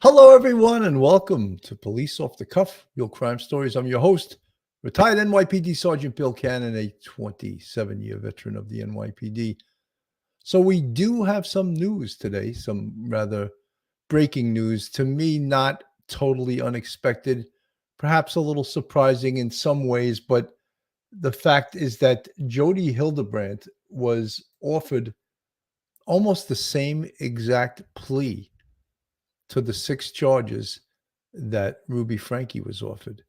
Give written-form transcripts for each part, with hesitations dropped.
Hello, everyone, and welcome to Police Off the Cuff, Real Crime Stories. I'm your host, retired NYPD Sergeant Bill Cannon, a 27-year veteran of the NYPD. So we do have some news today, some rather breaking news. To me, not totally unexpected, perhaps a little surprising in some ways, but the fact is that Jodi Hildebrandt was offered almost the same exact plea to the 6 charges that Ruby Franke was offered.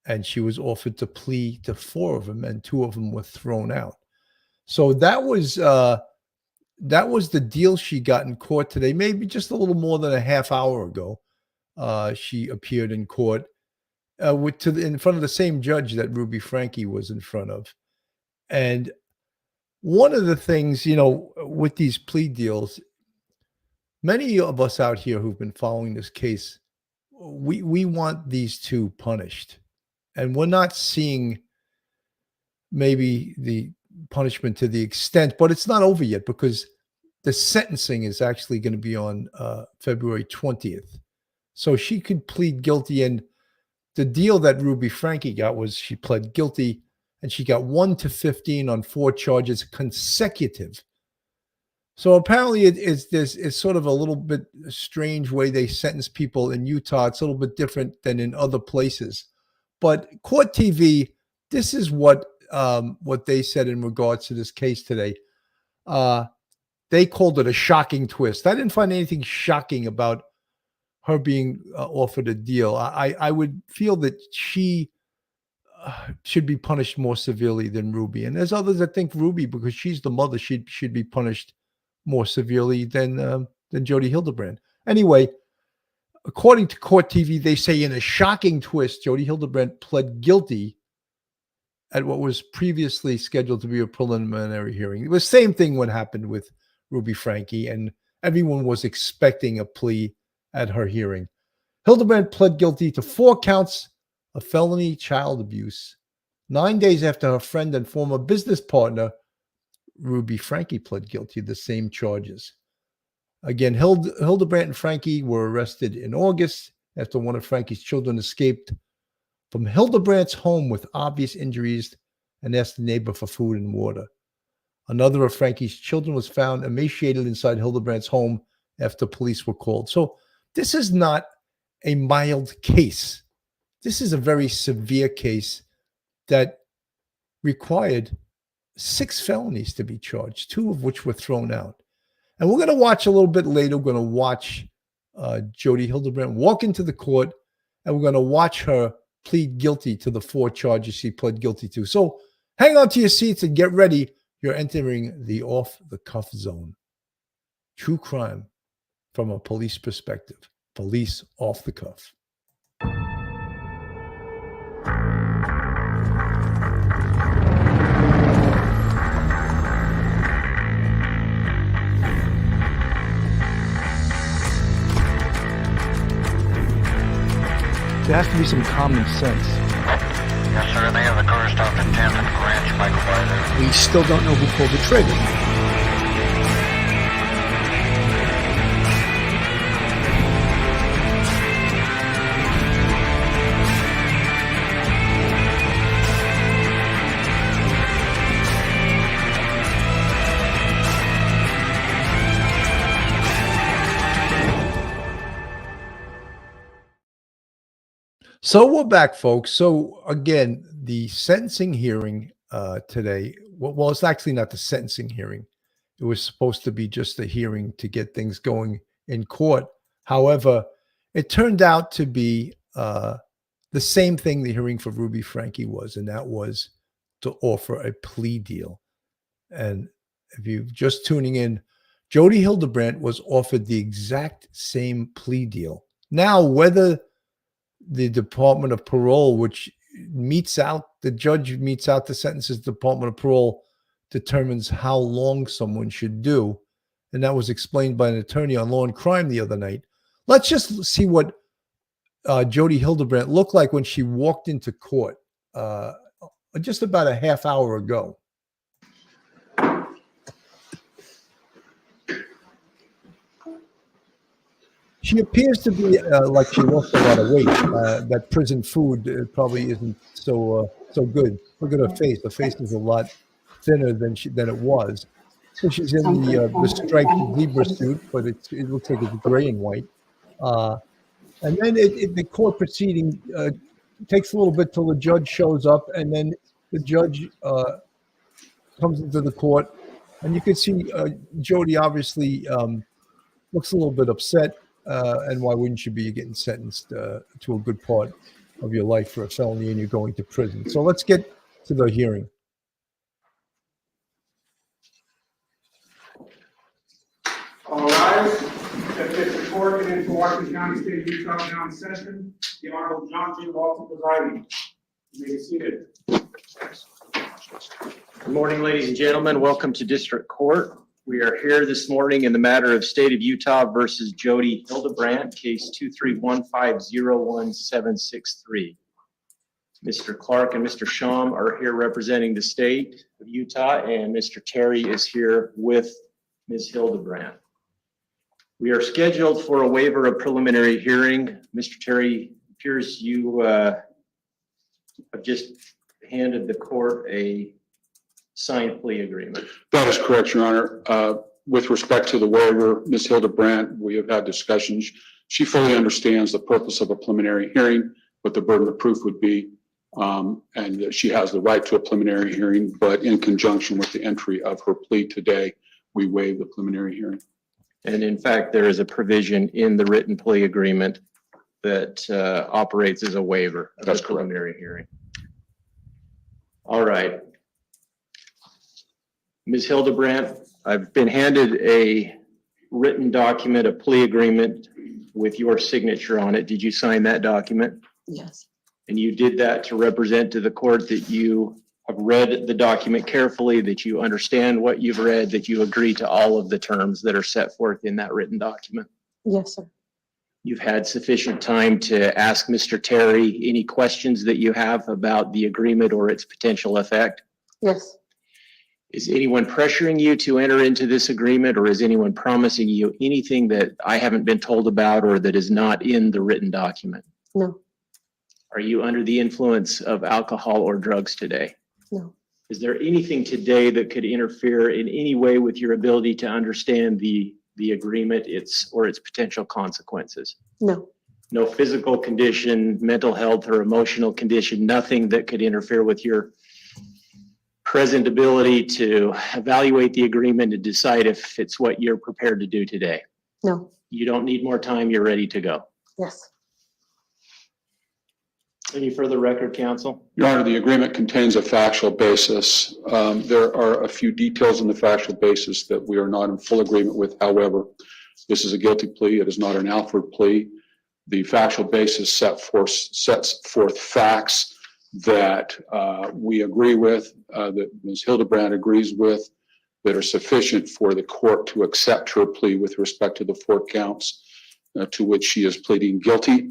And she was offered to plea to 4 of them, and 2 of them were thrown out. So that was the deal she got in court today, maybe just a little more than a half hour ago. She appeared in court in front of the same judge that Ruby Franke was in front of. And one of the things, with these plea deals, many of us out here who've been following this case, we want these two punished. And we're not seeing maybe the punishment to the extent, but it's not over yet because the sentencing is actually going to be on February 20th. So she could plead guilty. And the deal that Ruby Franke got was she pled guilty and she got 1 to 15 on 4 charges consecutive. So apparently it's sort of a little bit strange way they sentence people in Utah. It's a little bit different than in other places. But Court TV, this is what they said in regards to this case today. They called it a shocking twist. I didn't find anything shocking about her being offered a deal. I would feel that she should be punished more severely than Ruby. And there's others that think Ruby, because she's the mother, should be punished more severely than Jodi Hildebrandt. Anyway, according to Court TV, they say in a shocking twist, Jodi Hildebrandt pled guilty at what was previously scheduled to be a preliminary hearing. It was the same thing what happened with Ruby Franke, and everyone was expecting a plea at her hearing. Hildebrandt pled guilty to 4 counts of felony child abuse 9 days after her friend and former business partner, Ruby Franke, pled guilty to the same charges. Again, Hildebrandt and Franke were arrested in August after one of Franke's children escaped from Hildebrandt's home with obvious injuries and asked the neighbor for food and water. Another of Franke's children was found emaciated inside Hildebrandt's home after police were called. So this is not a mild case. This is a very severe case that required 6 felonies to be charged, 2 of which were thrown out. And we're going to watch a little bit later. We're going to watch Jodi Hildebrandt walk into the court, and we're going to watch her plead guilty to the 4 charges she pled guilty to. So hang on to your seats and get ready. You're entering the off-the-cuff zone. True crime from a police perspective. Police off the cuff. There has to be some common sense. Yes, sir. They have the car stopped at 10th and Ranch Michael by there. We still don't know who pulled the trigger. So we're back, folks. So again, the sentencing hearing today, well, it's actually not the sentencing hearing. It was supposed to be just a hearing to get things going in court. However, it turned out to be the same thing the hearing for Ruby Franke was, and that was to offer a plea deal. And if you're just tuning in, Jodi Hildebrandt was offered the exact same plea deal. Now, whether the Department of Parole, which the judge meets out the sentences, Department of Parole determines how long someone should do. And that was explained by an attorney on Law and Crime the other night. Let's just see what Jodi Hildebrandt looked like when she walked into court just about a half hour ago. She appears to be like she lost a lot of weight. That prison food probably isn't so good. Look at her face. Her face is a lot thinner than it was. So she's in the striped zebra suit, but it looks like it's gray and white. And then the court proceeding takes a little bit till the judge shows up, and then the judge comes into the court, and you can see Jodi obviously looks a little bit upset. And why wouldn't you be getting sentenced to a good part of your life for a felony and you're going to prison? So let's get to the hearing. All rise. That this court in Washington County, State of Utah, now in session. The Honorable John G. Walton presiding. You may be seated. Good morning, ladies and gentlemen. Welcome to District Court. We are here this morning in the matter of State of Utah versus Jodi Hildebrandt, case 231501763. Mr. Clark and Mr. Sham are here representing the state of Utah, and Mr. Terry is here with Ms. Hildebrandt. We are scheduled for a waiver of preliminary hearing. Mr. Terry, appears you have just handed the court a signed plea agreement. That is correct, Your Honor. With respect to the waiver, Ms. Hildebrandt, we have had discussions. She fully understands the purpose of a preliminary hearing, what the burden of proof would be, and that she has the right to a preliminary hearing, but in conjunction with the entry of her plea today, we waive the preliminary hearing. And in fact, there is a provision in the written plea agreement that operates as a waiver of the preliminary hearing. All right. Ms. Hildebrandt, I've been handed a written document, a plea agreement with your signature on it. Did you sign that document? Yes. And you did that to represent to the court that you have read the document carefully, that you understand what you've read, that you agree to all of the terms that are set forth in that written document? Yes, sir. You've had sufficient time to ask Mr. Terry any questions that you have about the agreement or its potential effect? Yes. Is anyone pressuring you to enter into this agreement, or is anyone promising you anything that I haven't been told about or that is not in the written document? No. Are you under the influence of alcohol or drugs today? No. Is there anything today that could interfere in any way with your ability to understand the agreement, its potential consequences? No. No physical condition, mental health, or emotional condition, nothing that could interfere with your present ability to evaluate the agreement and decide if it's what you're prepared to do today? No. You don't need more time, you're ready to go. Yes. Any further record, counsel? Your Honor, the agreement contains a factual basis. There are a few details in the factual basis that we are not in full agreement with. However, this is a guilty plea. It is not an Alford plea. The factual basis sets forth facts that we agree with, that Ms. Hildebrandt agrees with, that are sufficient for the court to accept her plea with respect to the 4 counts to which she is pleading guilty.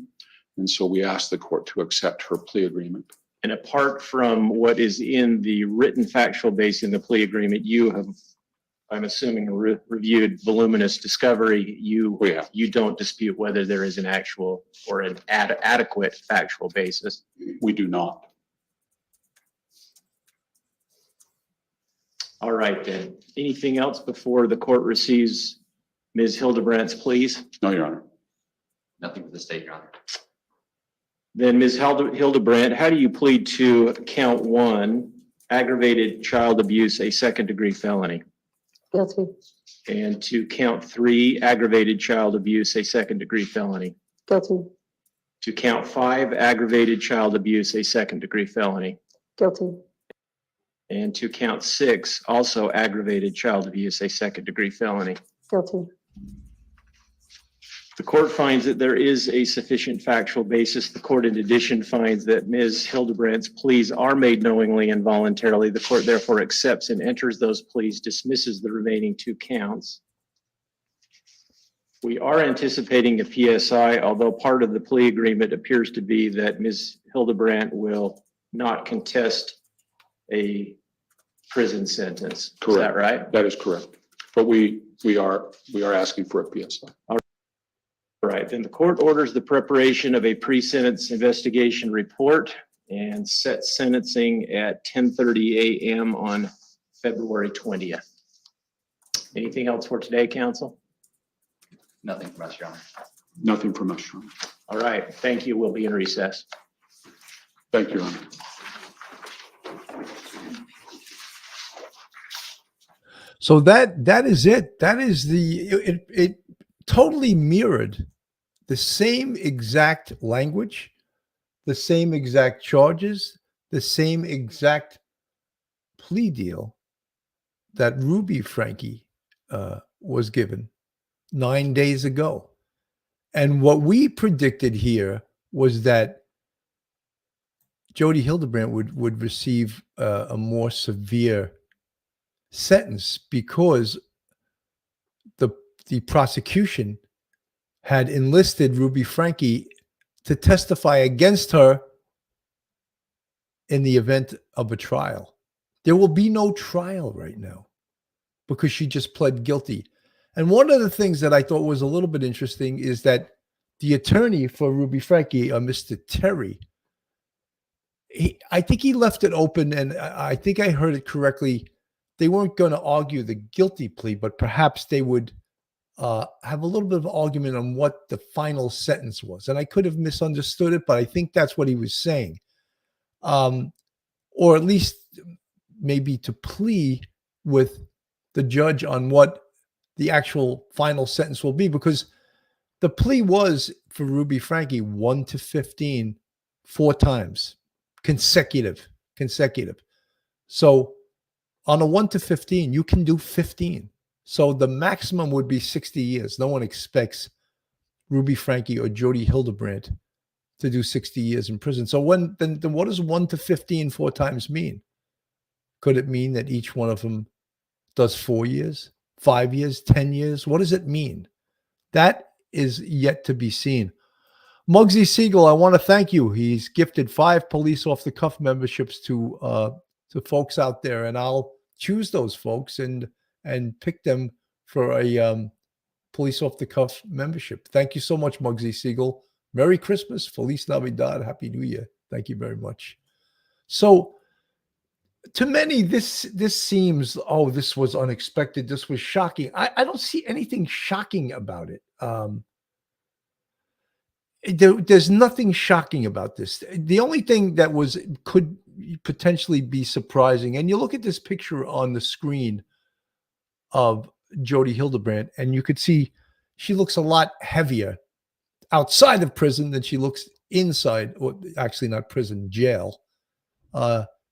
And so we ask the court to accept her plea agreement. And apart from what is in the written factual base in the plea agreement, you have, I'm assuming, reviewed voluminous discovery. You don't dispute whether there is an actual or an adequate factual basis. We do not. All right, then. Anything else before the court receives Ms. Hildebrandt's pleas? No, Your Honor. Nothing for the state, Your Honor. Then, Ms. Hildebrandt, how do you plead to count 1, aggravated child abuse, a second-degree felony? Guilty. And to count 3, aggravated child abuse, a second-degree felony? Guilty. To count 5, aggravated child abuse, a second-degree felony? Guilty. And to count 6, also aggravated child abuse, a second-degree felony? Guilty. The court finds that there is a sufficient factual basis. The court, in addition, finds that Ms. Hildebrandt's pleas are made knowingly and voluntarily. The court therefore accepts and enters those pleas, dismisses the remaining 2 counts. We are anticipating a PSI, although part of the plea agreement appears to be that Ms. Hildebrandt will not contest a prison sentence. Correct. Is that right? That is correct. But we are asking for a PSI. All right, then the court orders the preparation of a pre-sentence investigation report and set sentencing at 10:30 a.m. on February 20th. Anything else for today, council? Nothing from us, Your Honor. Nothing from us, Your Honor. All right, thank you. We'll be in recess. Thank you, Your Honor. So that is it. That is it totally mirrored the same exact language, the same exact charges, the same exact plea deal that Ruby Frankie was given 9 days ago. And what we predicted here was that Jodi Hildebrandt would receive a more severe sentence because the prosecution had enlisted Ruby Frankie to testify against her in the event of a trial. There will be no trial right now because she just pled guilty. And one of the things that I thought was a little bit interesting is that the attorney for Ruby Frankie, Mr. Terry, I think he left it open, and I think I heard it correctly. They weren't going to argue the guilty plea, but perhaps they would have a little bit of argument on what the final sentence was. And I could have misunderstood it, but I think that's what he was saying. Or at least maybe to plea with the judge on what the actual final sentence will be, because the plea was for Ruby Frankie 1 to 15 4 times consecutive. So on a 1 to 15, you can do 15. So the maximum would be 60 years. No one expects Ruby Frankie or Jodi Hildebrandt to do 60 years in prison. So then what does 1 to 15 4 times mean? Could it mean that each one of them does 4 years, 5 years, 10 years? What does it mean? That is yet to be seen. Muggsy Siegel, I want to thank you. He's gifted 5 police off the cuff memberships to folks out there, and I'll choose those folks and pick them for a police off the cuff membership. Thank you so much, Muggsy Siegel. Merry Christmas, Feliz Navidad, Happy New Year. Thank you very much. So to many, this seems, oh, this was unexpected. This was shocking. I don't see anything shocking about it. There's nothing shocking about this. The only thing that could potentially be surprising, and you look at this picture on the screen of Jodi Hildebrandt, and you could see she looks a lot heavier outside of prison than she looks inside, or actually not prison, jail.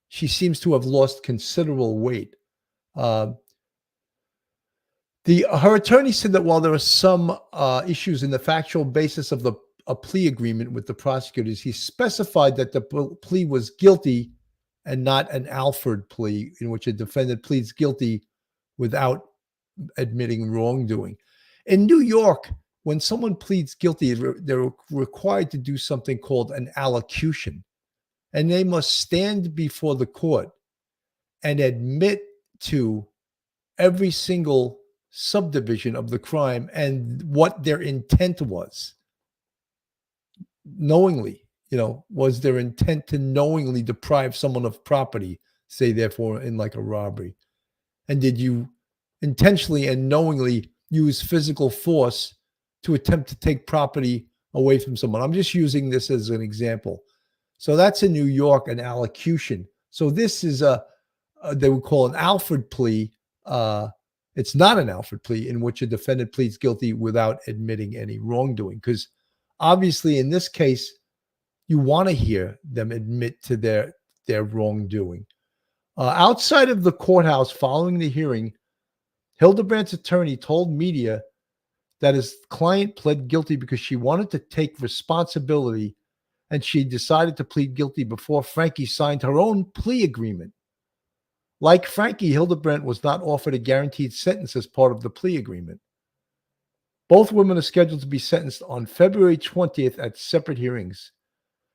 She seems to have lost considerable weight. Her attorney said that while there are some issues in the factual basis of a plea agreement with the prosecutors, he specified that the plea was guilty and not an Alford plea in which a defendant pleads guilty without admitting wrongdoing. In New York, when someone pleads guilty, they're required to do something called an allocution, and they must stand before the court and admit to every single subdivision of the crime and what their intent was. Knowingly, was their intent to knowingly deprive someone of property, say therefore in like a robbery? And did you intentionally and knowingly use physical force to attempt to take property away from someone? I'm just using this as an example. So that's in New York, an allocution. So this is they would call an Alford plea. It's not an Alford plea in which a defendant pleads guilty without admitting any wrongdoing, because obviously in this case, you want to hear them admit to their wrongdoing. Outside of the courthouse following the hearing, Hildebrandt's attorney told media that his client pled guilty because she wanted to take responsibility, and she decided to plead guilty before Frankie signed her own plea agreement. Like Frankie, Hildebrandt was not offered a guaranteed sentence as part of the plea agreement. Both women are scheduled to be sentenced on February 20th at separate hearings.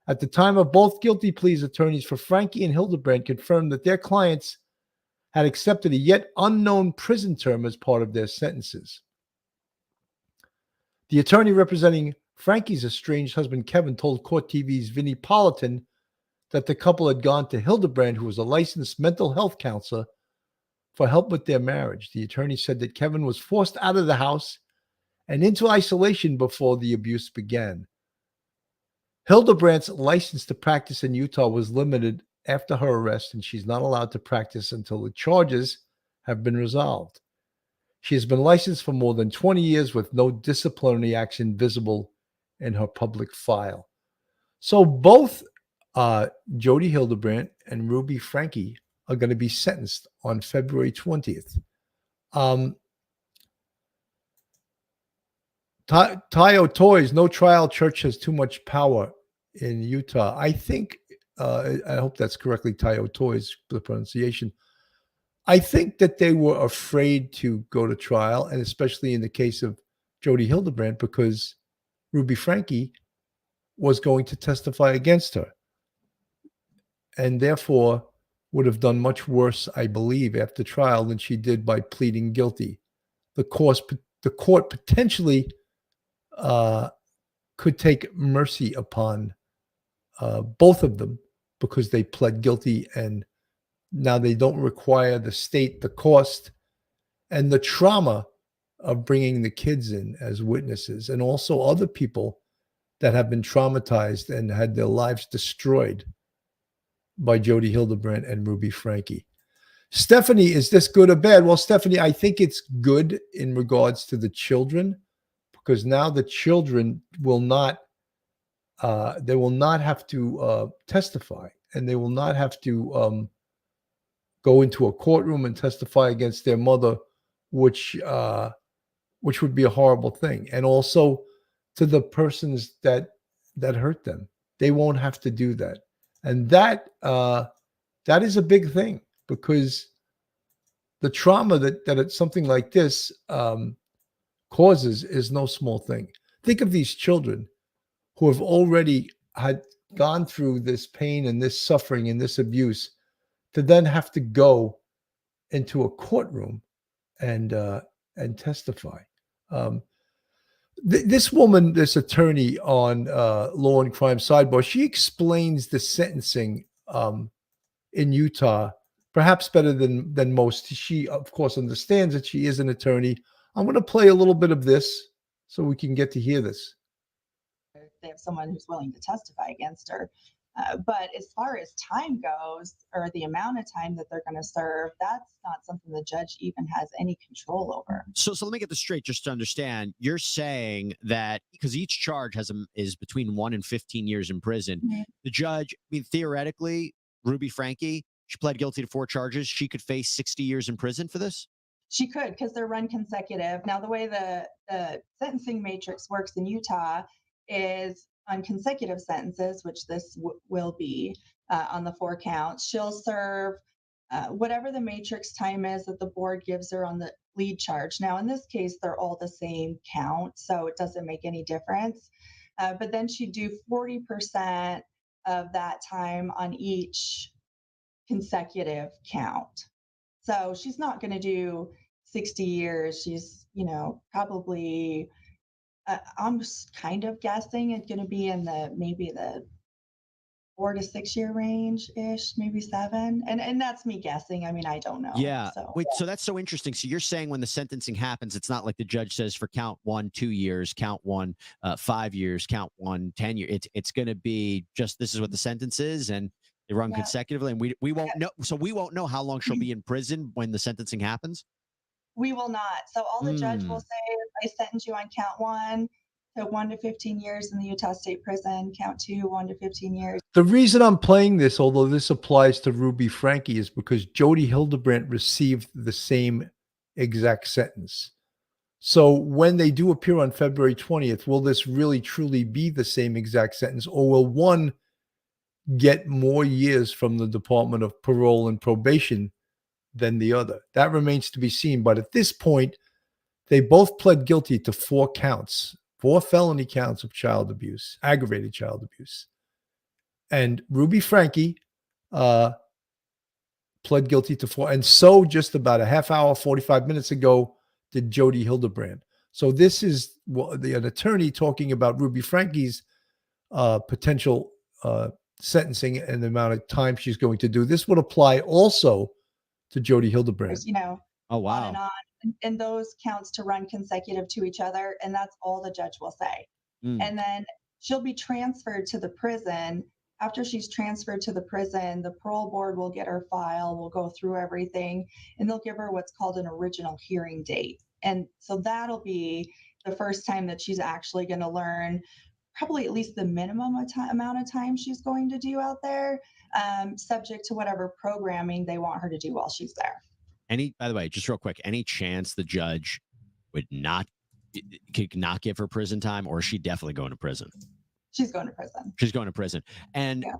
At the time of both guilty pleas, attorneys for Frankie and Hildebrandt confirmed that their clients had accepted a yet unknown prison term as part of their sentences. The attorney representing Frankie's estranged husband, Kevin, told Court TV's Vinnie Politan that the couple had gone to Hildebrandt, who was a licensed mental health counselor, for help with their marriage. The attorney said that Kevin was forced out of the house and into isolation before the abuse began. Hildebrandt's license to practice in Utah was limited after her arrest, and she's not allowed to practice until the charges have been resolved. She has been licensed for more than 20 years with no disciplinary action visible in her public file. So both Jodi Hildebrandt and Ruby Franke are going to be sentenced on February 20th. Tayo Toys, no trial church has too much power in Utah. I think, I hope that's correctly Tayo Toys, the pronunciation. I think that they were afraid to go to trial, and especially in the case of Jodi Hildebrandt, because Ruby Franke was going to testify against her, and therefore would have done much worse, I believe, after trial than she did by pleading guilty. The court potentially could take mercy upon both of them because they pled guilty, and now they don't require the state the cost and the trauma of bringing the kids in as witnesses, and also other people that have been traumatized and had their lives destroyed by Jodi Hildebrandt and Ruby Franke. Stephanie, is this good or bad? Well, Stephanie, I think it's good in regards to the children, because now the children will not have to testify, and they will not have to go into a courtroom and testify against their mother, which would be a horrible thing. And also to the persons that hurt them, they won't have to do that. And that is a big thing, because the trauma that something like this causes is no small thing. Think of these children who have already had gone through this pain and this suffering and this abuse, to then have to go into a courtroom and testify. This woman, this attorney on Law and Crime Sidebar, she explains the sentencing in Utah perhaps better than most. She, of course, understands that she is an attorney. I'm going to play a little bit of this so we can get to hear this. They have someone who's willing to testify against her. But as far as time goes, or the amount of time that they're going to serve, that's not something the judge even has any control over. So let me get this straight, just to understand. You're saying that because each charge is between 1 and 15 years in prison, Mm-hmm. the judge, I mean, theoretically, Ruby Franke, she pled guilty to 4 charges. She could face 60 years in prison for this? She could, because they're run consecutive. Now, the way the sentencing matrix works in Utah is on consecutive sentences, which this will be on the 4 counts. She'll serve whatever the matrix time is that the board gives her on the lead charge. Now, in this case, they're all the same count, so it doesn't make any difference. But then she'd do 40% of that time on each consecutive count. So she's not going to do 60 years. She's, probably, I'm just kind of guessing it's going to be in maybe the 4 to 6 year range ish, maybe 7. And that's me guessing. I mean, I don't know. Yeah. So, Wait, so that's so interesting. So you're saying when the sentencing happens, it's not like the judge says for count 1, 2 years, count 1, 5 years, count 1, 10 years. It's going to be just, this is what the sentence is, and they run consecutively, and we won't know. So we won't know how long she'll be in prison when the sentencing happens. we will not. So all the judge will say is, I sentence you on count 1 to 1 to 15 years in the Utah State Prison, count 2, 1 to 15 years. The reason I'm playing this, although this applies to Ruby Franke, is because Jodi Hildebrandt received the same exact sentence. So when they do appear on February 20th, will this really truly be the same exact sentence, or will one get more years from the Department of Parole and Probation than the other? That remains to be seen. But at this point, they both pled guilty to 4 counts, 4 felony counts of child abuse, aggravated child abuse. And Ruby Franke pled guilty to 4. And so just about a half hour, 45 minutes ago, did Jodi Hildebrandt. So this is an attorney talking about Ruby Frankie's potential sentencing and the amount of time she's going to do. This would apply also to Jodi Hildebrandt. You know, Oh, on and wow. on, and those counts to run consecutive to each other, and that's all the judge will say. Mm. And then she'll be transferred to the prison. After she's transferred to the prison, the parole board will get her file, will go through everything, and they'll give her what's called an original hearing date. And so that'll be the first time that she's actually going to learn probably at least the minimum amount of time she's going to do out there, subject to whatever programming they want her to do while she's there. By the way, just real quick, any chance the judge could not give her prison time, or is she definitely going to prison? She's going to prison. She's going to prison. And Yeah.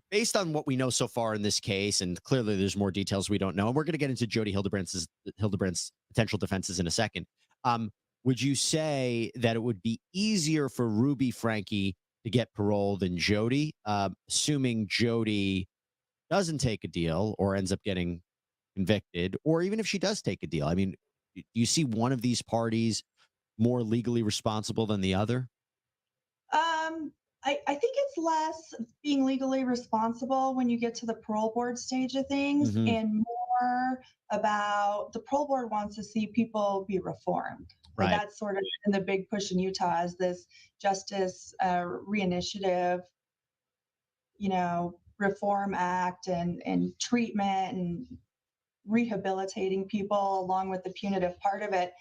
based on what we know so far in this case, and clearly there's more details we don't know, and we're going to get into Jodi Hildebrandt's potential defenses in a second. Would you say that it would be easier for Ruby Frankie to get parole than Jodi, assuming Jodi doesn't take a deal or ends up getting convicted, or even if she does take a deal? I mean, do you see one of these parties more legally responsible than the other? I think it's less being legally responsible when you get to the parole board stage of things, Mhm. and more about the parole board wants to see people be reformed. Right. And that's sort of in the big push in Utah is this justice reinitiative, reform act and treatment and rehabilitating people along with the punitive part of it.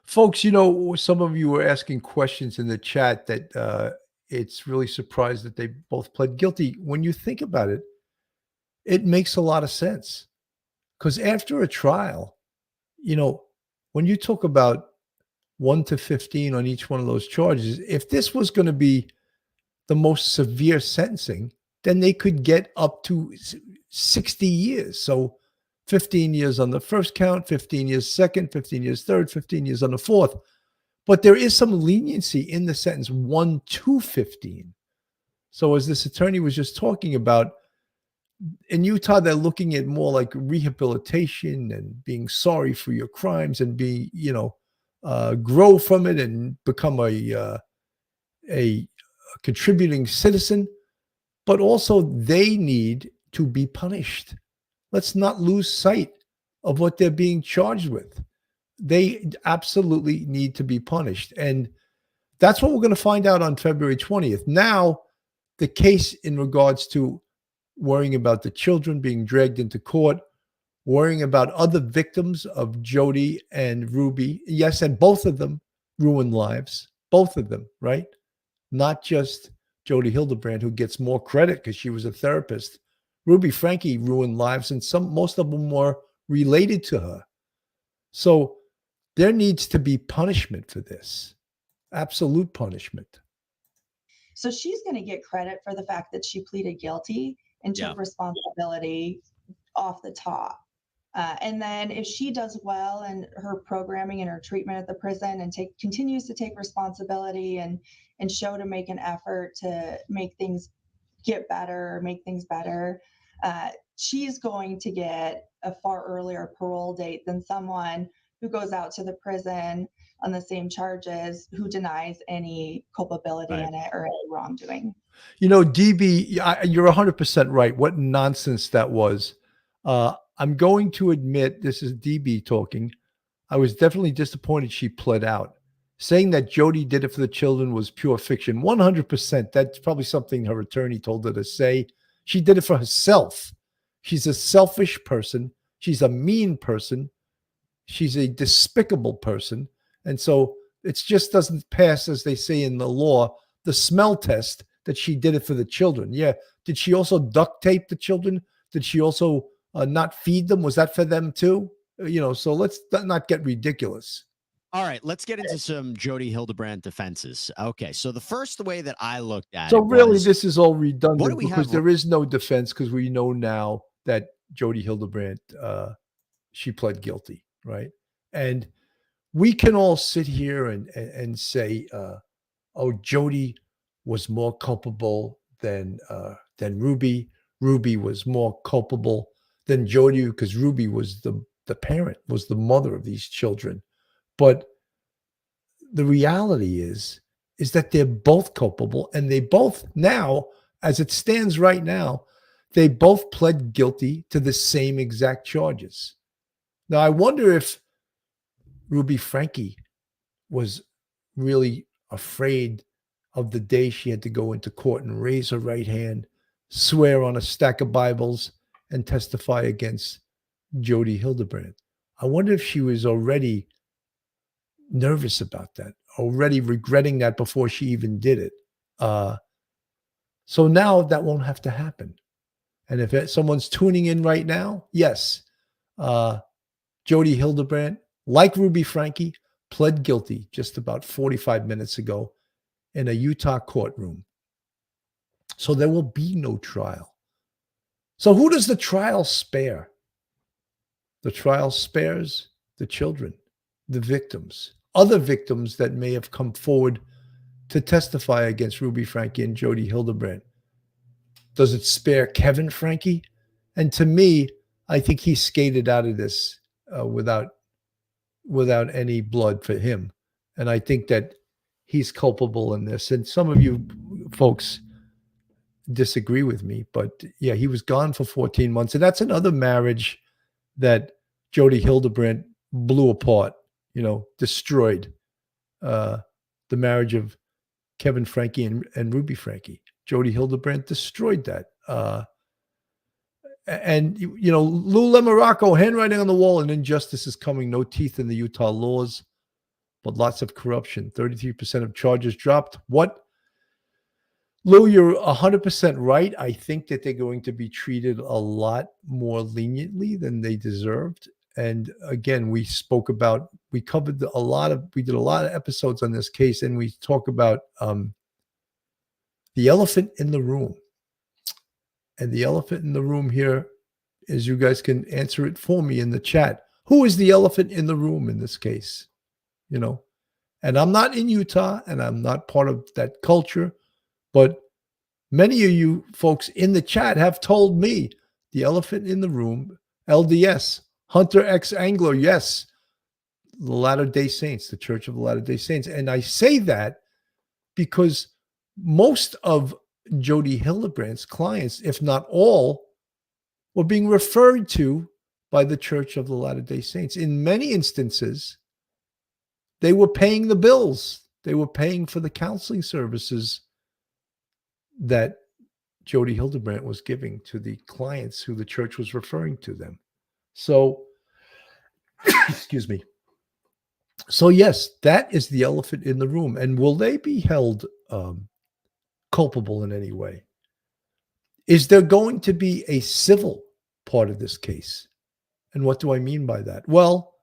Folks, some of you were asking questions in the chat that it's really surprised that they both pled guilty. When you think about it, it makes a lot of sense. Because after a trial, when you talk about 1 to 15 on each one of those charges, if this was going to be the most severe sentencing, then they could get up to 60 years. So 15 years on the first count, 15 years second, 15 years third, 15 years on the fourth. But there is some leniency in the sentence 1 to 15. So as this attorney was just talking about, in Utah, they're looking at more like rehabilitation and being sorry for your crimes and grow from it and become a contributing citizen. But also they need to be punished. Let's not lose sight of what they're being charged with. They absolutely need to be punished. And that's what we're going to find out on February 20th. Now, the case in regards to worrying about the children being dragged into court, worrying about other victims of Jodi and Ruby. Yes, and both of them ruined lives. Both of them, right? Not just Jodi Hildebrandt, who gets more credit because she was a therapist. Ruby Frankie ruined lives, and most of them were related to her. So there needs to be punishment for this. Absolute punishment. So she's going to get credit for the fact that she pleaded guilty and took responsibility off the top. And then if she does well in her programming and her treatment at the prison and continues to take responsibility and show to make an effort to make things get better or make things better, she's going to get a far earlier parole date than someone who goes out to the prison on the same charges who denies any culpability in it or any wrongdoing. DB, you're 100% right. What nonsense that was. I'm going to admit, this is DB talking, I was definitely disappointed she pled out. Saying that Jodi did it for the children was pure fiction. 100%. That's probably something her attorney told her to say. She did it for herself. She's a selfish person. She's a mean person. She's a despicable person. And so it just doesn't pass, as they say in the law, the smell test that she did it for the children. Yeah. Did she also duct tape the children? Did she also not feed them? Was that for them too? So let's not get ridiculous. All right, let's get into some Jodi Hildebrandt defenses. Okay, so the first way that I looked at So it really, was, this is all redundant what do we because have? there is no defense because we know now that Jodi Hildebrandt, she pled guilty, right? And we can all sit here and say, oh, Jodi was more culpable than Ruby. Ruby was more culpable than Jodi because Ruby was the parent, was the mother of these children. But the reality is that they're both culpable, and they both now, as it stands right now, they both pled guilty to the same exact charges. Now, I wonder if Ruby Franke was really afraid of the day she had to go into court and raise her right hand, swear on a stack of Bibles, and testify against Jodi Hildebrandt. I wonder if she was already nervous about that, already regretting that before she even did it. So now that won't have to happen. And if someone's tuning in right now, yes, Jodi Hildebrandt, like Ruby Franke, pled guilty just about 45 minutes ago in a Utah courtroom. So there will be no trial. So who does the trial spare? The trial spares the children, the victims, other victims that may have come forward to testify against Ruby Franke and Jodi Hildebrandt. Does it spare Kevin Franke? And to me, I think he skated out of this without any blood for him. And I think that he's culpable in this. And some of you folks disagree with me, but yeah, he was gone for 14 months. And that's another marriage that Jodi Hildebrandt blew apart, destroyed the marriage of Kevin Franke and Ruby Franke. Jodi Hildebrandt destroyed that. Lou Lemoracco, handwriting on the wall, and injustice is coming. No teeth in the Utah laws, but lots of corruption. 33% of charges dropped. What? Lou, you're 100% right. I think that they're going to be treated a lot more leniently than they deserved. And again, we covered we did a lot of episodes on this case, and we talk about the elephant in the room. And the elephant in the room here is, you guys can answer it for me in the chat. Who is the elephant in the room in this case? And I'm not in Utah, and I'm not part of that culture, but many of you folks in the chat have told me the elephant in the room, LDS, Hunter X Anglo, yes, the Latter-day Saints, the Church of the Latter-day Saints. And I say that because most of Jodi Hildebrandt's clients, if not all, were being referred to by the Church of the Latter-day Saints. In many instances, they were paying the bills. They were paying for the counseling services that Jodi Hildebrandt was giving to the clients who the church was referring to them. So, excuse me. So yes, that is the elephant in the room. And will they be held culpable in any way? Is there going to be a civil part of this case? And what do I mean by that? Well,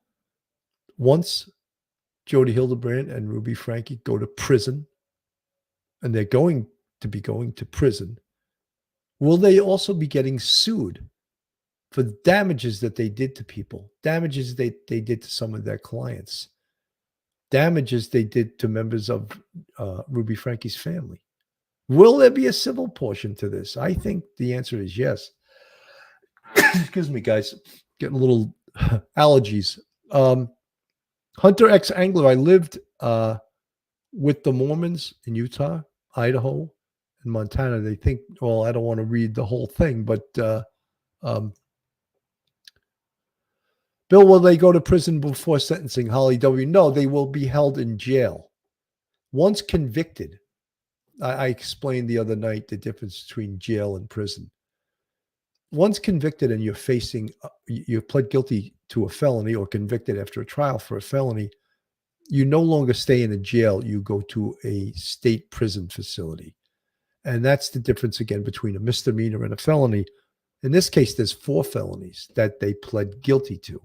once Jodi Hildebrandt and Ruby Franke go to prison, and they're going to be going to prison, will they also be getting sued for damages that they did to people, damages they did to some of their clients, damages they did to members of Ruby Franke's family? Will there be a civil portion to this? I think the answer is yes. Excuse me, guys. Getting a little allergies. Hunter X Angler, I lived with the Mormons in Utah, Idaho, and Montana. They think, well, I don't want to read the whole thing, but Bill, will they go to prison before sentencing? Holly W. No, they will be held in jail. Once convicted, I explained the other night the difference between jail and prison. Once convicted and you've pled guilty to a felony or convicted after a trial for a felony, you no longer stay in a jail. You go to a state prison facility. And that's the difference again between a misdemeanor and a felony. In this case, there's 4 felonies that they pled guilty to.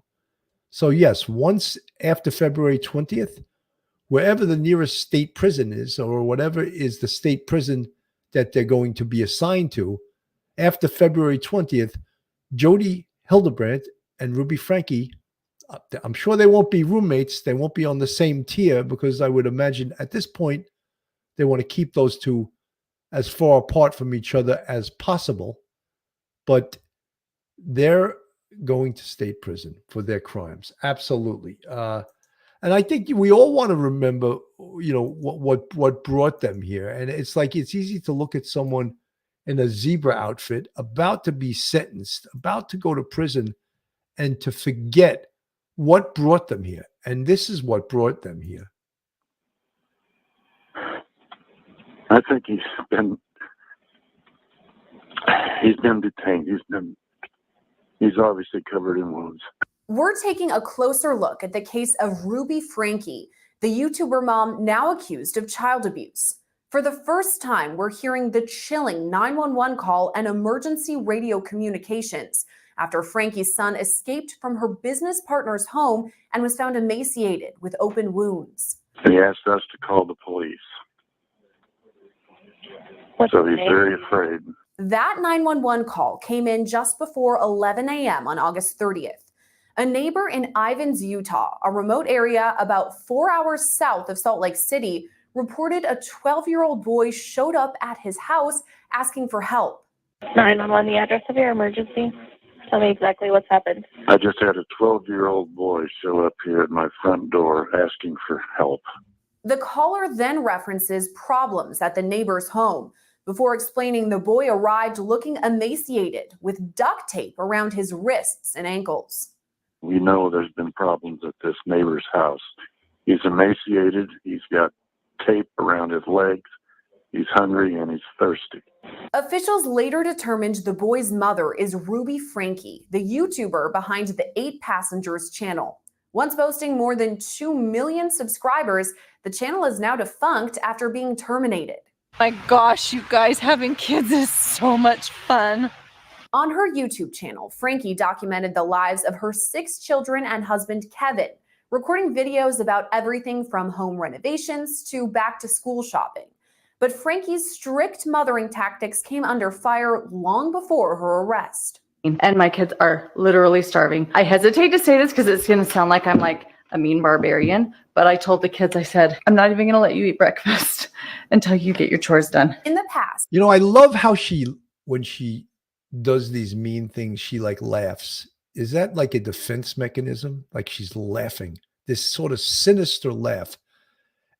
So yes, once after February 20th, wherever the nearest state prison is, or whatever is the state prison that they're going to be assigned to, after February 20th, Jodi Hildebrandt and Ruby Franke, I'm sure they won't be roommates. They won't be on the same tier, because I would imagine at this point, they want to keep those two as far apart from each other as possible. But they're going to state prison for their crimes. Absolutely. And I think we all want to remember, you know, what brought them here. And it's like it's easy to look at someone in a zebra outfit about to be sentenced, about to go to prison, and to forget what brought them here. And this is what brought them here. I think he's been detained. He's obviously covered in wounds. We're taking a closer look at the case of Ruby Franke, the YouTuber mom now accused of child abuse. For the first time, we're hearing the chilling 911 call and emergency radio communications after Franke's son escaped from her business partner's home and was found emaciated with open wounds. And he asked us to call the police. So he's very afraid. That 911 call came in just before 11 a.m. on August 30th. A neighbor in Ivins, Utah, a remote area about 4 hours south of Salt Lake City, reported a 12-year-old boy showed up at his house asking for help. 911, the address of your emergency. Tell me exactly what's happened. I just had a 12-year-old boy show up here at my front door asking for help. The caller then references problems at the neighbor's home before explaining the boy arrived looking emaciated with duct tape around his wrists and ankles. We know there's been problems at this neighbor's house. He's emaciated, he's got tape around his legs, he's hungry, and he's thirsty. Officials later determined the boy's mother is Ruby Franke, the YouTuber behind the 8 Passengers channel. Once boasting more than 2 million subscribers, the channel is now defunct after being terminated. My gosh, you guys, having kids is so much fun. On her YouTube channel, Franke documented the lives of her 6 children and husband, Kevin, recording videos about everything from home renovations to back to school shopping. But Franke's strict mothering tactics came under fire long before her arrest. And my kids are literally starving. I hesitate to say this because it's going to sound like I'm like a mean barbarian, but I told the kids, I said, I'm not even going to let you eat breakfast until you get your chores done. In the past, You know, I love how when she does these mean things, she like laughs. Is that like a defense mechanism? Like she's laughing, this sort of sinister laugh.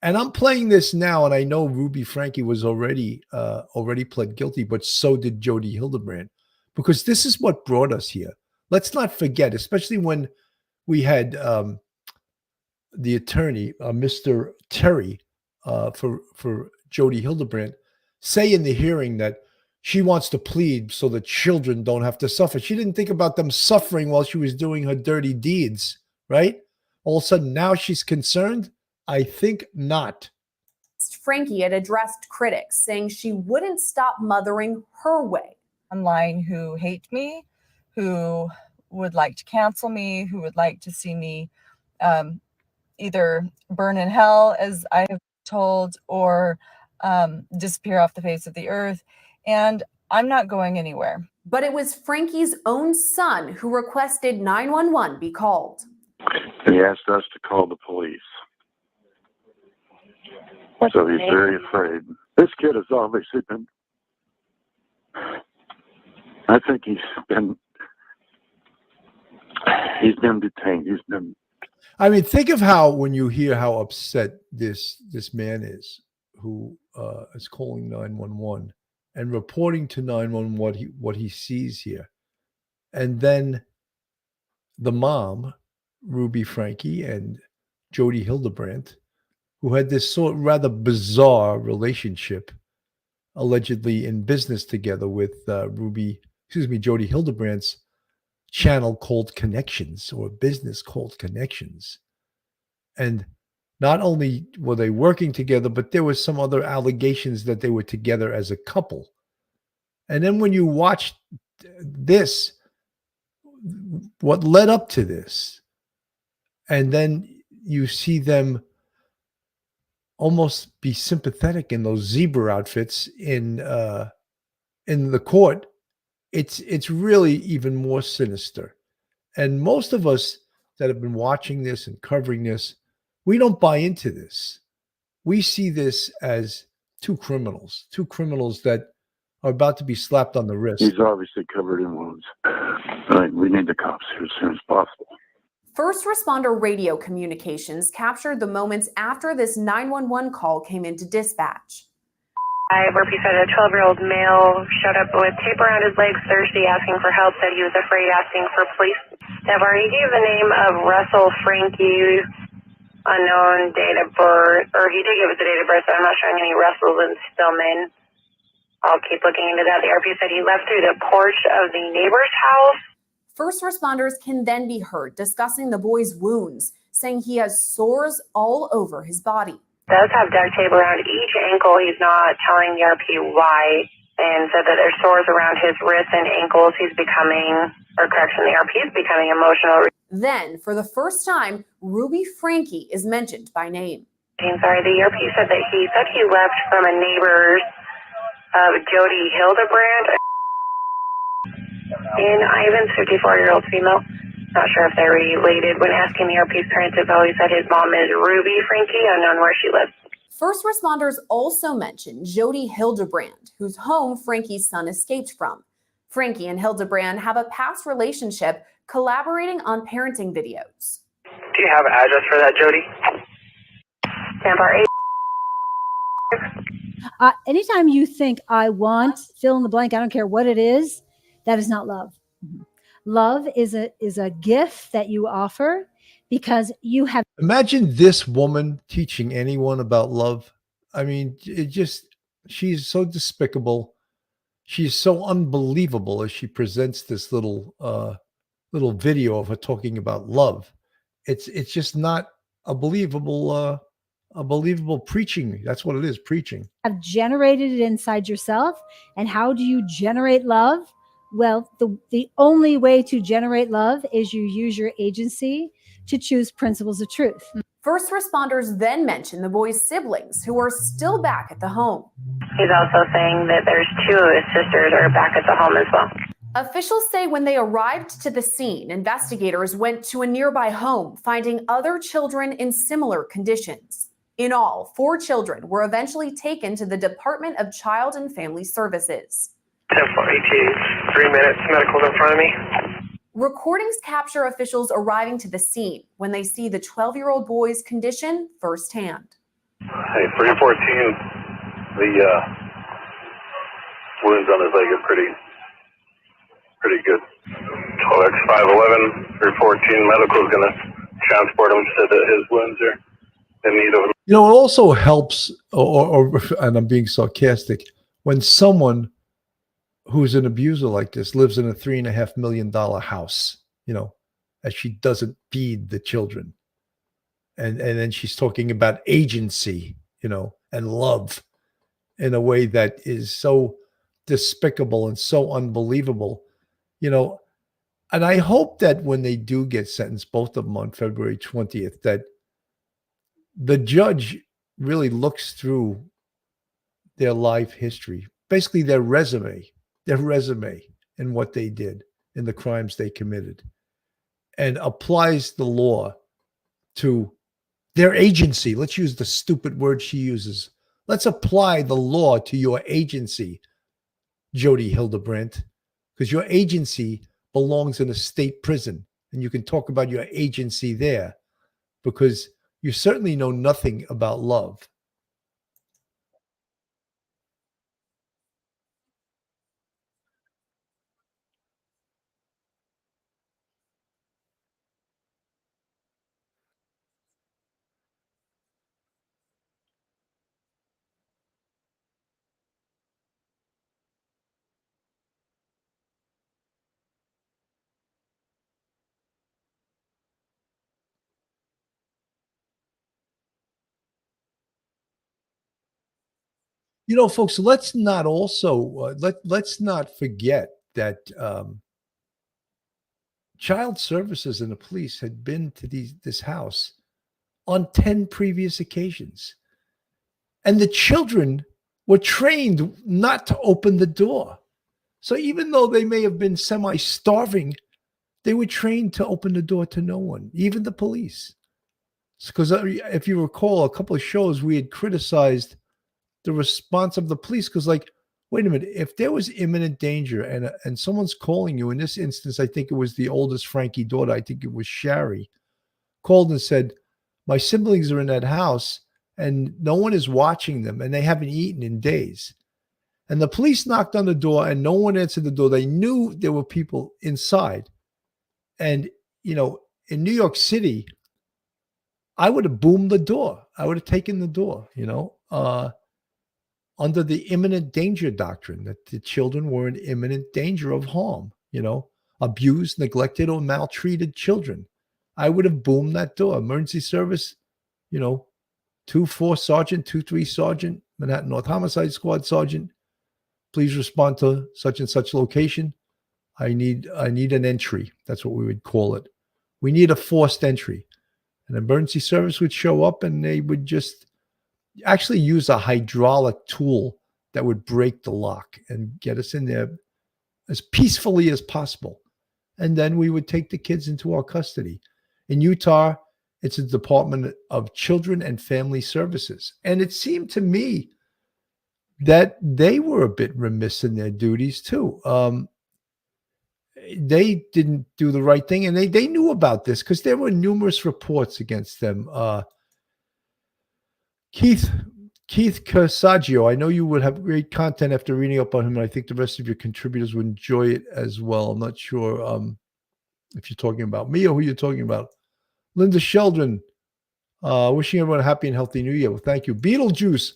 And I'm playing this now, and I know Ruby Franke was already pled guilty, but so did Jodi Hildebrandt, because this is what brought us here. Let's not forget, especially when we had the attorney, Mr. Terry, for Jodi Hildebrandt, say in the hearing that she wants to plead so that children don't have to suffer. She didn't think about them suffering while she was doing her dirty deeds, right? All of a sudden, now she's concerned? I think not. Franke had addressed critics, saying she wouldn't stop mothering her way. Online who hate me, who would like to cancel me, who would like to see me either burn in hell, as I have told, or disappear off the face of the earth. And I'm not going anywhere. But it was Franke's own son who requested 911 be called. And he asked us to call the police. So he's very afraid. This kid has obviously been, I think he's been detained. I mean, think of how, when you hear how upset this man is, who is calling 911 and reporting to 911 what he sees here. And then the mom, Ruby Franke, and Jodi Hildebrandt, who had this sort of rather bizarre relationship, allegedly in business together with Jodi Hildebrandt's channel called Connections, or business called Connections. And not only were they working together, but there was some other allegations that they were together as a couple. And then when you watch this, what led up to this, and then you see them almost be sympathetic in those zebra outfits in the court, it's really even more sinister. And most of us that have been watching this and covering this, we don't buy into this. We see this as two criminals that are about to be slapped on the wrist. He's obviously covered in wounds. We need the cops here as soon as possible. First responder radio communications captured the moments after this 911 call came into dispatch. Burpee said a 12-year-old male showed up with tape around his legs Thursday asking for help, said he was afraid asking for police. Devar, he gave the name of Russell Frankie, unknown date of birth, or he did give us the date of birth, but I'm not showing any Russells in Stillman. I'll keep looking into that. The RP said he left through the porch of the neighbor's house. First responders can then be heard discussing the boy's wounds, saying he has sores all over his body. Does have duct tape around each ankle. He's not telling the RP why, and said that there's sores around his wrists and ankles. He's becoming, or correction, the RP is becoming emotional. Then, for the first time, Ruby Frankie is mentioned by name. Sorry, the RP said that he left from a neighbor's of Jodi Hildebrandt in Ivan's 54-year-old female. Not sure if they're related. When asking the RP's parents info, he said his mom is Ruby Frankie, unknown where she lives. First responders also mentioned Jodi Hildebrand, whose home Frankie's son escaped from. Frankie and Hildebrand have a past relationship, collaborating on parenting videos. Do you have an address for that, Jodi? Tampa 8. Anytime you think I want, fill in the blank, I don't care what it is, that is not love. Love is a gift that you offer because you have. Imagine this woman teaching anyone about love. I mean, she's so despicable. She's so unbelievable as she presents this little video of her talking about love. It's just not a believable preaching. That's what it is, preaching. Have generated it inside yourself. And how do you generate love? Well, the only way to generate love is you use your agency to choose principles of truth. First responders then mention the boy's siblings, who are still back at the home. He's also saying that there's two of his sisters are back at the home as well. Officials say when they arrived to the scene, investigators went to a nearby home, finding other children in similar conditions. In all, 4 children were eventually taken to the Department of Child and Family Services. 10:18, 3 minutes, medical's in front of me. Recordings capture officials arriving to the scene when they see the 12-year-old boy's condition firsthand. Hey, 314, the wounds on his leg are pretty good. 12X511, 314, medical's going to transport him, said that his wounds are in need of. You know, it also helps, and I'm being sarcastic, when someone who's an abuser like this lives in a $3.5 million house, you know, as she doesn't feed the children. And then she's talking about agency, you know, and love in a way that is so despicable and so unbelievable, you know. And I hope that when they do get sentenced, both of them on February 20th, that the judge really looks through their life history, basically their resume and what they did and the crimes they committed, and applies the law to their agency. Let's use the stupid word she uses. Let's apply the law to your agency, Jodi Hildebrandt, because your agency belongs in a state prison, and you can talk about your agency there, because you certainly know nothing about love. You know, folks, let's not also let's not forget that child services and the police had been to this house on 10 previous occasions, and the children were trained not to open the door. So even though they may have been semi-starving, they were trained to open the door to no one, even the police. Because if you recall, a couple of shows we had criticized the response of the police, because, like, wait a minute, if there was imminent danger and someone's calling you, in this instance, I think it was the oldest Frankie daughter, I think it was Shari, called and said, my siblings are in that house and no one is watching them and they haven't eaten in days. And the police knocked on the door and no one answered the door. They knew there were people inside. And, you know, in New York City, I would have boomed the door. I would have taken the door, you know, under the imminent danger doctrine, that the children were in imminent danger of harm, you know, abused, neglected, or maltreated children. I would have boomed that door. Emergency service, you know, 2-4 sergeant, 2-3 sergeant, Manhattan North Homicide Squad sergeant, please respond to such and such location. I need an entry. That's what we would call it. We need a forced entry. An emergency service would show up and they would just actually use a hydraulic tool that would break the lock and get us in there as peacefully as possible. And then we would take the kids into our custody. In Utah, it's a Department of Children and Family Services. And it seemed to me that they were a bit remiss in their duties too. They didn't do the right thing, and they knew about this because there were numerous reports against them. Keith Casaggio, I know you would have great content after reading up on him, and I think the rest of your contributors would enjoy it as well. I'm not sure if you're talking about me or who you're talking about. Linda Sheldon, wishing everyone a happy and healthy new year. Well, thank you. Beetlejuice,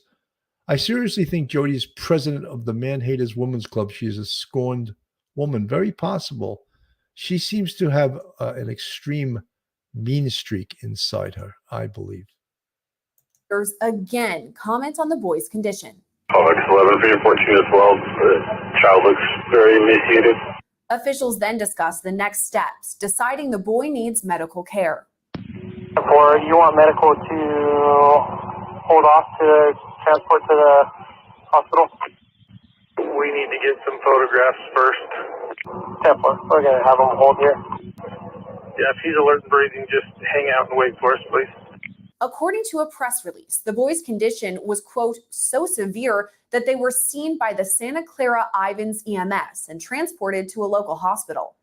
I seriously think Jodi is president of the Man Haters Women's Club. She is a scorned woman. Very possible. She seems to have an extreme mean streak inside her, I believe. Again, comment on the boy's condition. Public 11, 3 and 14 as well. The child looks very emaciated. Officials then discuss the next steps, deciding the boy needs medical care. Or you want medical to hold off to transport to the hospital? We need to get some photographs first. 10-4, we're going to have him hold here. Yeah, if he's alert and breathing, just hang out and wait for us, please. According to a press release, the boy's condition was, quote, so severe that they were seen by the Santa Clara Ivans EMS and transported to a local hospital.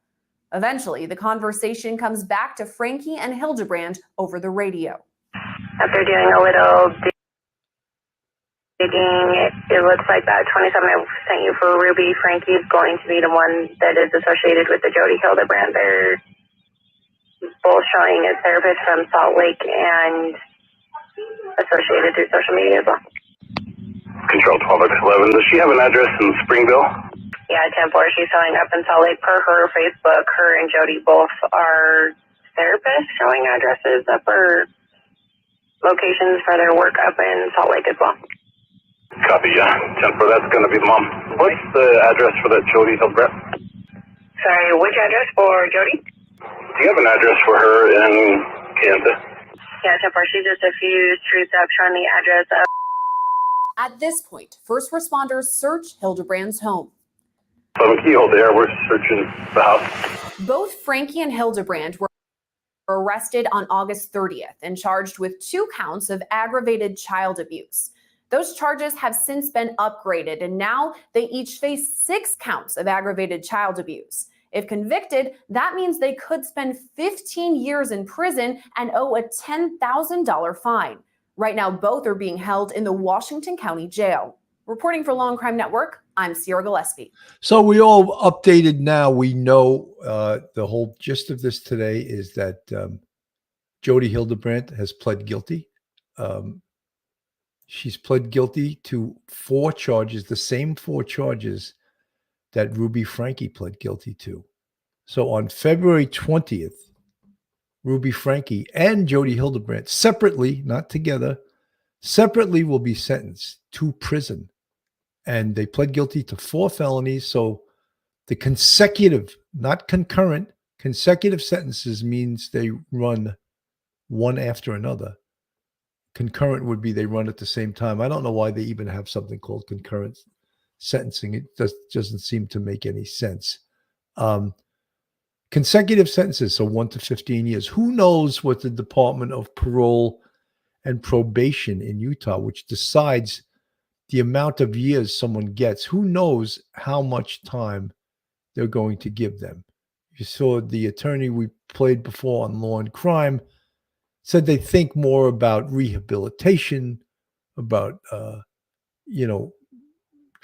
Eventually, the conversation comes back to Frankie and Hildebrandt over the radio. After doing a little digging, it looks like that 27 I sent you for Ruby Frankie is going to be the one that is associated with the Jodi Hildebrandt. They're both showing a therapist from Salt Lake and associated through social media as well. Control 12X11, does she have an address in Springville? Yeah, 10-4, she's showing up in Salt Lake per her Facebook. Her and Jodi both are therapists showing addresses up or locations for their work up in Salt Lake as well. Copy, yeah. 10-4, that's going to be the mom. What's the address for that Jodi Hildebrand? Sorry, which address for Jodi? Do you have an address for her in Kansas? Yeah, 10-4, she's just a few streets up showing the address of. At this point, first responders search Hildebrandt's home. 7 keyhole there, we're searching the house. Both Frankie and Hildebrandt were arrested on August 30th and charged with 2 counts of aggravated child abuse. Those charges have since been upgraded, and now they each face 6 counts of aggravated child abuse. If convicted, that means they could spend 15 years in prison and owe a $10,000 fine. Right now, both are being held in the Washington County Jail. Reporting for Law and Crime Network, I'm Sierra Gillespie. So we all updated now. We know the whole gist of this today is that Jodi Hildebrandt has pled guilty. She's pled guilty to 4 charges, the same 4 charges that Ruby Frankie pled guilty to. So on February 20th, Ruby Frankie and Jodi Hildebrandt separately, not together, separately will be sentenced to prison. And they pled guilty to 4 felonies. So the consecutive, not concurrent, consecutive sentences means they run one after another. Concurrent would be they run at the same time. I don't know why they even have something called concurrent sentencing. It doesn't seem to make any sense. Consecutive sentences, so 1 to 15 years. Who knows what the Department of Parole and Probation in Utah, which decides the amount of years someone gets, who knows how much time they're going to give them. You saw the attorney we played before on Law and Crime said they think more about rehabilitation, about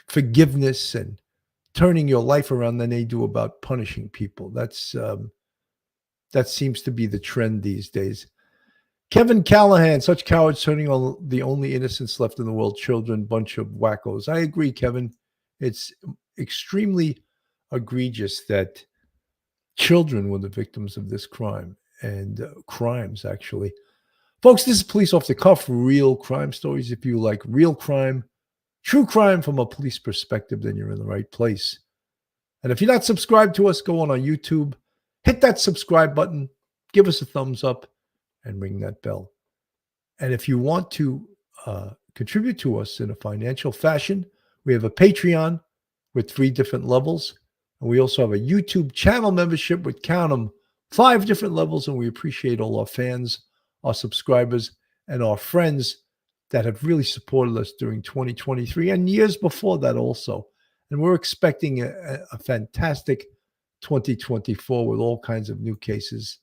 forgiveness and turning your life around than they do about punishing people. That seems to be the trend these days. Kevin Callahan, such cowards turning on the only innocents left in the world, children, bunch of wackos. I agree, Kevin. It's extremely egregious that children were the victims of this crime and crimes, actually. Folks, this is Police Off the Cuff, real crime stories. If you like real crime, true crime from a police perspective, then you're in the right place. And if you're not subscribed to us, go on our YouTube, hit that subscribe button, give us a thumbs up, and ring that bell. And if you want to contribute to us in a financial fashion, we have a Patreon with 3 different levels. And we also have a YouTube channel membership with, count them, 5 different levels. And we appreciate all our fans, our subscribers, and our friends that have really supported us during 2023 and years before that also. And we're expecting a fantastic 2024 with all kinds of new cases,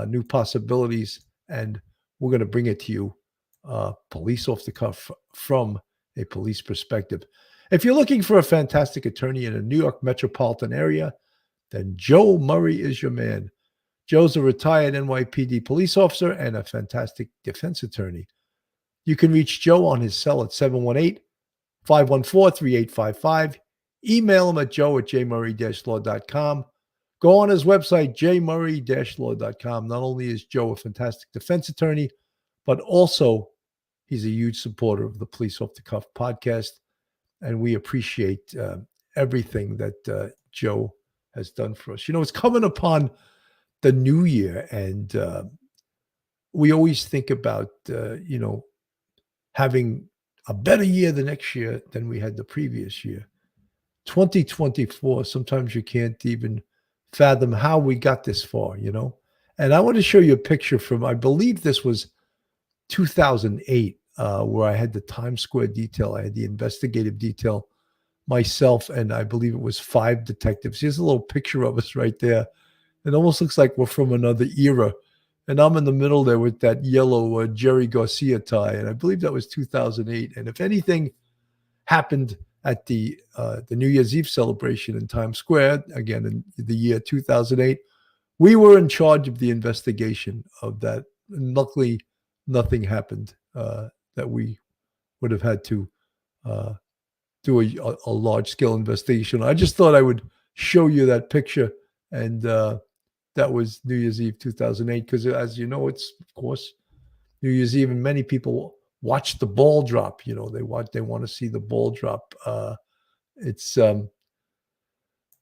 new possibilities, and we're going to bring it to you, police off the cuff from a police perspective. If you're looking for a fantastic attorney in a New York metropolitan area, then Joe Murray is your man. Joe's a retired NYPD police officer and a fantastic defense attorney. You can reach Joe on his cell at 718-514-3855. Email him at joe@jmurray-law.com. Go on his website, jmurray-law.com. Not only is Joe a fantastic defense attorney, but also he's a huge supporter of the Police Off the Cuff podcast. And we appreciate everything that Joe has done for us. It's coming upon the new year, and we always think about, having a better year the next year than we had the previous year. 2024, sometimes you can't even fathom how we got this far, And I want to show you a picture from, I believe this was 2008, where I had the Times Square detail. I had the investigative detail myself, and I believe it was 5 detectives. Here's a little picture of us right there. It almost looks like we're from another era. And I'm in the middle there with that yellow Jerry Garcia tie. And I believe that was 2008. And if anything happened at the New Year's Eve celebration in Times Square, again, in the year 2008, we were in charge of the investigation of that. And luckily, nothing happened that we would have had to do a large-scale investigation. I just thought I would show you that picture. And that was New Year's Eve 2008, because as you know, it's, of course, New Year's Eve, and many people watch the ball drop. They want to see the ball drop. It's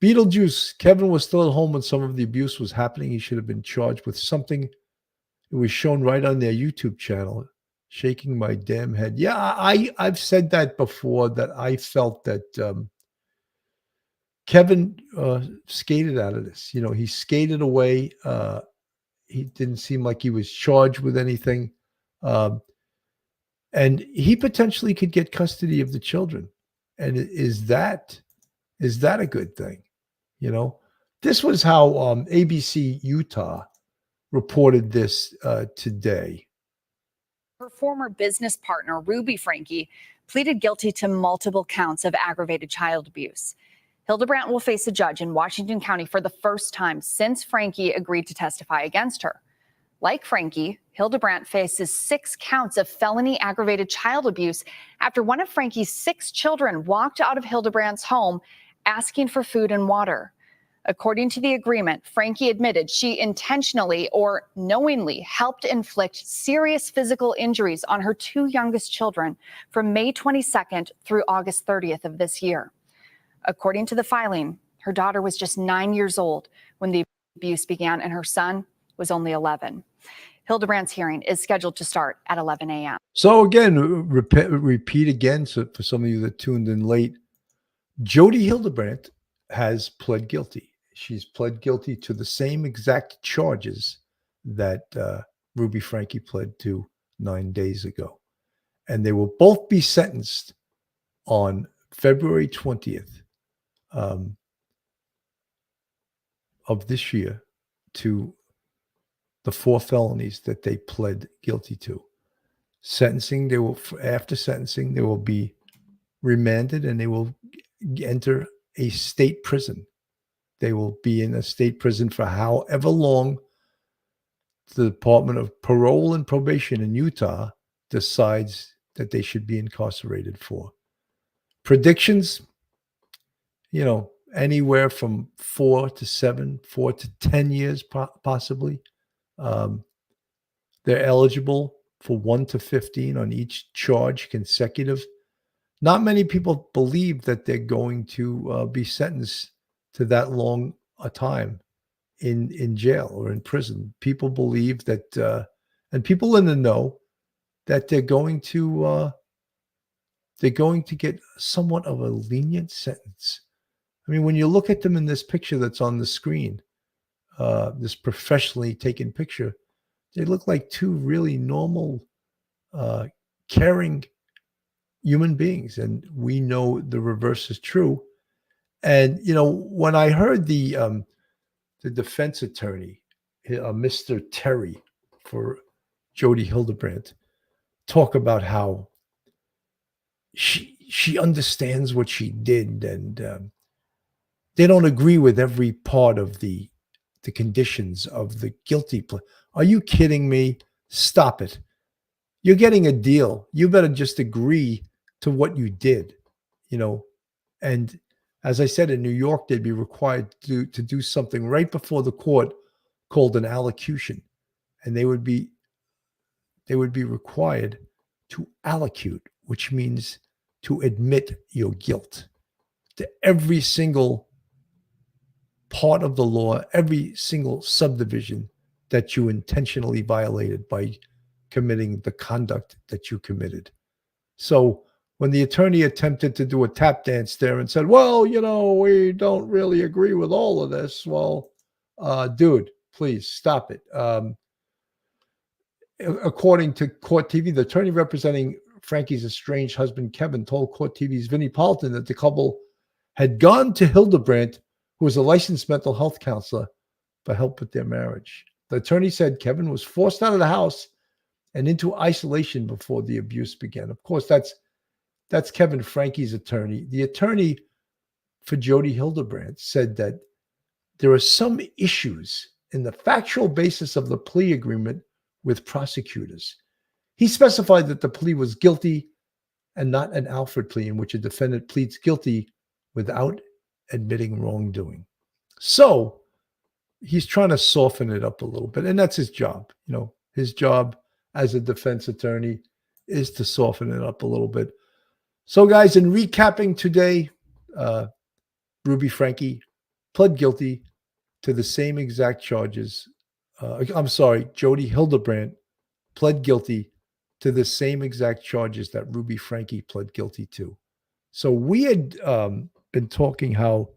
Beetlejuice. Kevin was still at home when some of the abuse was happening. He should have been charged with something. It was shown right on their YouTube channel. Shaking my damn head. Yeah, I've said that before, that I felt that Kevin skated out of this. He skated away. He didn't seem like he was charged with anything. And he potentially could get custody of the children. And is that a good thing? This was how ABC Utah reported this today. Her former business partner, Ruby Franke, pleaded guilty to multiple counts of aggravated child abuse. Hildebrandt will face a judge in Washington County for the first time since Franke agreed to testify against her. Like Franke, Hildebrandt faces 6 counts of felony aggravated child abuse after one of Franke's 6 children walked out of Hildebrandt's home asking for food and water. According to the agreement, Franke admitted she intentionally or knowingly helped inflict serious physical injuries on her 2 youngest children from May 22nd through August 30th of this year. According to the filing, her daughter was just 9 years old when the abuse began, and her son was only 11. Hildebrandt's hearing is scheduled to start at 11 a.m. So again, repeat again, so for some of you that tuned in late, Jodi Hildebrandt has pled guilty. She's pled guilty to the same exact charges that Ruby Franke pled to 9 days ago. And they will both be sentenced on February 20th of this year to the 4 felonies that they pled guilty to. Sentencing, after sentencing, they will be remanded and they will enter a state prison. They will be in a state prison for however long the Department of Parole and Probation in Utah decides that they should be incarcerated for. Predictions, anywhere from 4 to 7, 4 to 10 years, possibly. They're eligible for 1 to 15 on each charge consecutive. Not many people believe that they're going to be sentenced to that long a time in jail or in prison. People believe that, and people in the know, that they're going to get somewhat of a lenient sentence. I mean, when you look at them in this picture that's on the screen, this professionally taken picture, they look like 2 really normal, caring human beings. And we know the reverse is true. And, when I heard the defense attorney, Mr. Terry for Jodi Hildebrandt, talk about how she understands what she did, and they don't agree with every part of the conditions of the guilty plea. Are you kidding me? Stop it. You're getting a deal. You better just agree to what you did, And as I said, in New York, they'd be required to do something right before the court called an allocution. And they would be required to allocute, which means to admit your guilt to every single part of the law, every single subdivision that you intentionally violated by committing the conduct that you committed. So when the attorney attempted to do a tap dance there and said, well, we don't really agree with all of this. Well, dude, please stop it. According to Court TV, the attorney representing Frankie's estranged husband, Kevin, told Court TV's Vinnie Paulton that the couple had gone to Hildebrandt, who was a licensed mental health counselor, for help with their marriage. The attorney said Kevin was forced out of the house and into isolation before the abuse began. Of course, that's Kevin Frankie's attorney. The attorney for Jodi Hildebrandt said that there are some issues in the factual basis of the plea agreement with prosecutors. He specified that the plea was guilty and not an Alfred plea in which a defendant pleads guilty without admitting wrongdoing. So he's trying to soften it up a little bit, and that's his job. His job as a defense attorney is to soften it up a little bit. So, guys, in recapping today, Ruby Franke pled guilty to the same exact charges. Jodi Hildebrandt pled guilty to the same exact charges that Ruby Franke pled guilty to. So we had been talking how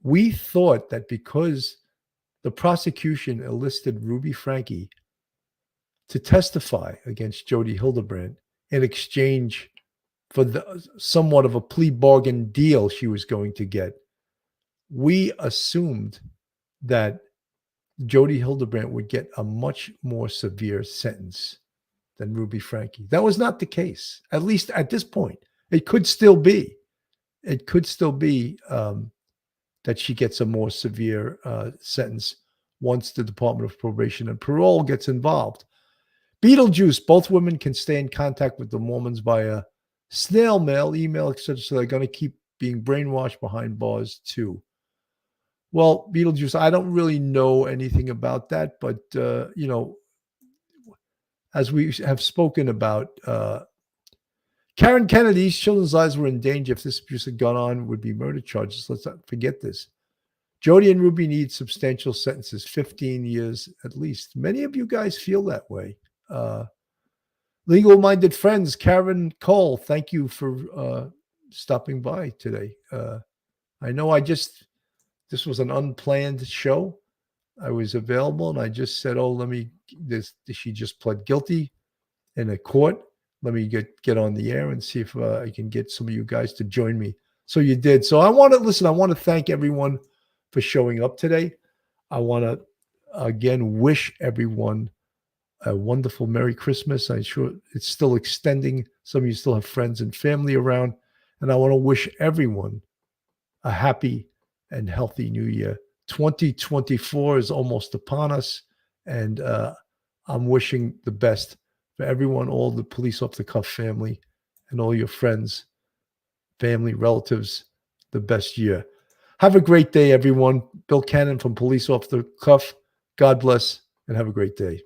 we thought that because the prosecution enlisted Ruby Franke to testify against Jodi Hildebrandt in exchange for somewhat of a plea bargain deal she was going to get, we assumed that Jodi Hildebrandt would get a much more severe sentence than Ruby Franke. That was not the case, at least at this point. It could still be. It could still be that she gets a more severe sentence once the Department of Probation and Parole gets involved. Beetlejuice, both women can stay in contact with the Mormons via snail mail, email, etc. So they're going to keep being brainwashed behind bars too. Well, Beetlejuice, I don't really know anything about that, but as we have spoken about, Karen Kennedy's children's lives were in danger if this abuse had gone on, would be murder charges. Let's not forget this. Jodi and Ruby need substantial sentences, 15 years at least. Many of you guys feel that way. Legal-minded friends, Karen Cole, thank you for stopping by today. I know this was an unplanned show. I was available and I just said, she just pled guilty in a court. Let me get on the air and see if I can get some of you guys to join me. So you did. So I want to thank everyone for showing up today. I want to again wish everyone a wonderful Merry Christmas. I'm sure it's still extending. Some of you still have friends and family around. And I want to wish everyone a happy and healthy new year. 2024 is almost upon us. And I'm wishing the best for everyone, all the Police Off the Cuff family and all your friends, family, relatives, the best year. Have a great day, everyone. Bill Cannon from Police Off the Cuff. God bless and have a great day.